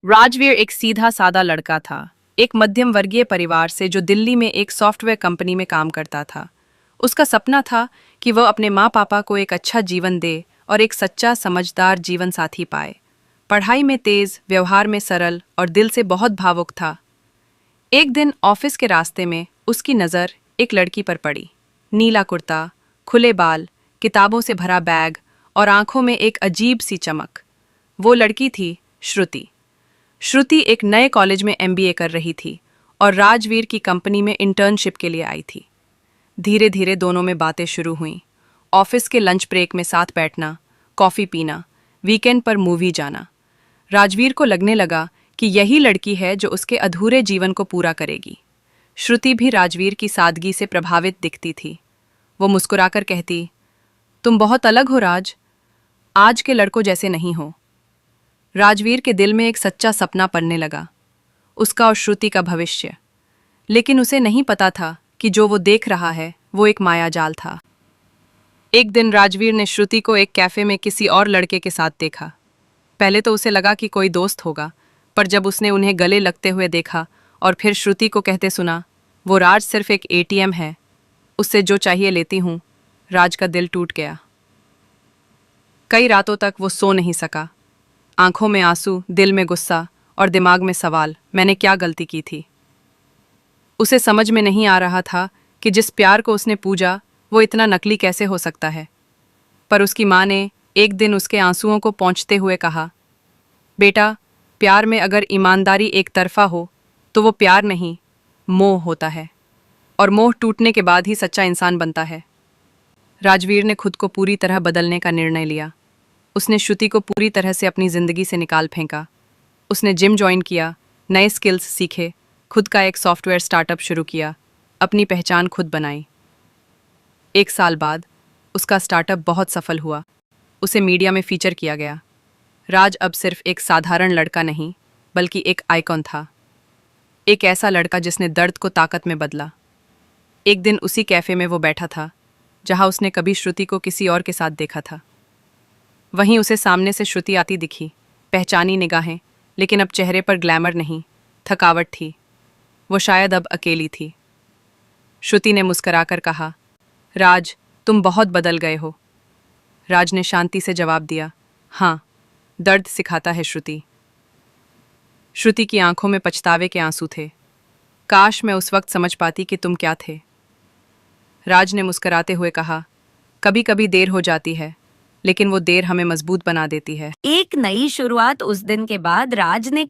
राजवीर एक सीधा सादा लड़का था, एक मध्यम वर्गीय परिवार से जो दिल्ली में एक सॉफ्टवेयर कंपनी में काम करता था। उसका सपना था कि वह अपने माँ पापा को एक अच्छा जीवन दे और एक सच्चा समझदार जीवन साथी पाए। पढ़ाई में तेज, व्यवहार में सरल और दिल से बहुत भावुक था। एक दिन ऑफिस के रास्ते में उसकी नज़र एक लड़की पर पड़ी। नीला कुर्ता, खुले बाल, किताबों से भरा बैग और आंखों में एक अजीब सी चमक। वो लड़की थी श्रुति। श्रुति एक नए कॉलेज में एमबीए कर रही थी और राजवीर की कंपनी में इंटर्नशिप के लिए आई थी। धीरे धीरे दोनों में बातें शुरू हुईं। ऑफिस के लंच ब्रेक में साथ बैठना, कॉफ़ी पीना, वीकेंड पर मूवी जाना। राजवीर को लगने लगा कि यही लड़की है जो उसके अधूरे जीवन को पूरा करेगी। श्रुति भी राजवीर की सादगी से प्रभावित दिखती थी। वो मुस्कुराकर कहती, तुम बहुत अलग हो राज, आज के लड़कों जैसे नहीं हो। राजवीर के दिल में एक सच्चा सपना पलने लगा, उसका और श्रुति का भविष्य। लेकिन उसे नहीं पता था कि जो वो देख रहा है वो एक मायाजाल था। एक दिन राजवीर ने श्रुति को एक कैफे में किसी और लड़के के साथ देखा। पहले तो उसे लगा कि कोई दोस्त होगा, पर जब उसने उन्हें गले लगते हुए देखा और फिर श्रुति को कहते सुना, वो राज सिर्फ एक एटीएम है, उससे जो चाहिए लेती हूँ, राज का दिल टूट गया। कई रातों तक वो सो नहीं सका। आंखों में आंसू, दिल में गुस्सा और दिमाग में सवाल, मैंने क्या गलती की थी। उसे समझ में नहीं आ रहा था कि जिस प्यार को उसने पूजा वो इतना नकली कैसे हो सकता है। पर उसकी माँ ने एक दिन उसके आंसुओं को पोंछते हुए कहा, बेटा, प्यार में अगर ईमानदारी एक तरफा हो तो वो प्यार नहीं, मोह होता है, और मोह टूटने के बाद ही सच्चा इंसान बनता है। राजवीर ने खुद को पूरी तरह बदलने का निर्णय लिया। उसने श्रुति को पूरी तरह से अपनी ज़िंदगी से निकाल फेंका। उसने जिम ज्वाइन किया, नए स्किल्स सीखे, खुद का एक सॉफ्टवेयर स्टार्टअप शुरू किया, अपनी पहचान खुद बनाई। 1 साल बाद उसका स्टार्टअप बहुत सफल हुआ। उसे मीडिया में फीचर किया गया। राज अब सिर्फ एक साधारण लड़का नहीं, बल्कि एक आइकॉन था। एक ऐसा लड़का जिसने दर्द को ताकत में बदला। एक दिन उसी कैफे में वो बैठा था जहां उसने कभी श्रुति को किसी और के साथ देखा था। वहीं उसे सामने से श्रुति आती दिखी, पहचानी निगाहें, लेकिन अब चेहरे पर ग्लैमर नहीं, थकावट थी। वो शायद अब अकेली थी। श्रुति ने मुस्कुराकर कहा, राज, तुम बहुत बदल गए हो। राज ने शांति से जवाब दिया, हाँ, दर्द सिखाता है श्रुति। श्रुति की आंखों में पछतावे के आंसू थे। काश मैं उस वक्त समझ पाती कि तुम क्या थे। राज ने मुस्कुराते हुए कहा, कभी कभी देर हो जाती है, लेकिन वो देर हमें मजबूत बना देती है। एक नई शुरुआत। उस दिन के बाद राज ने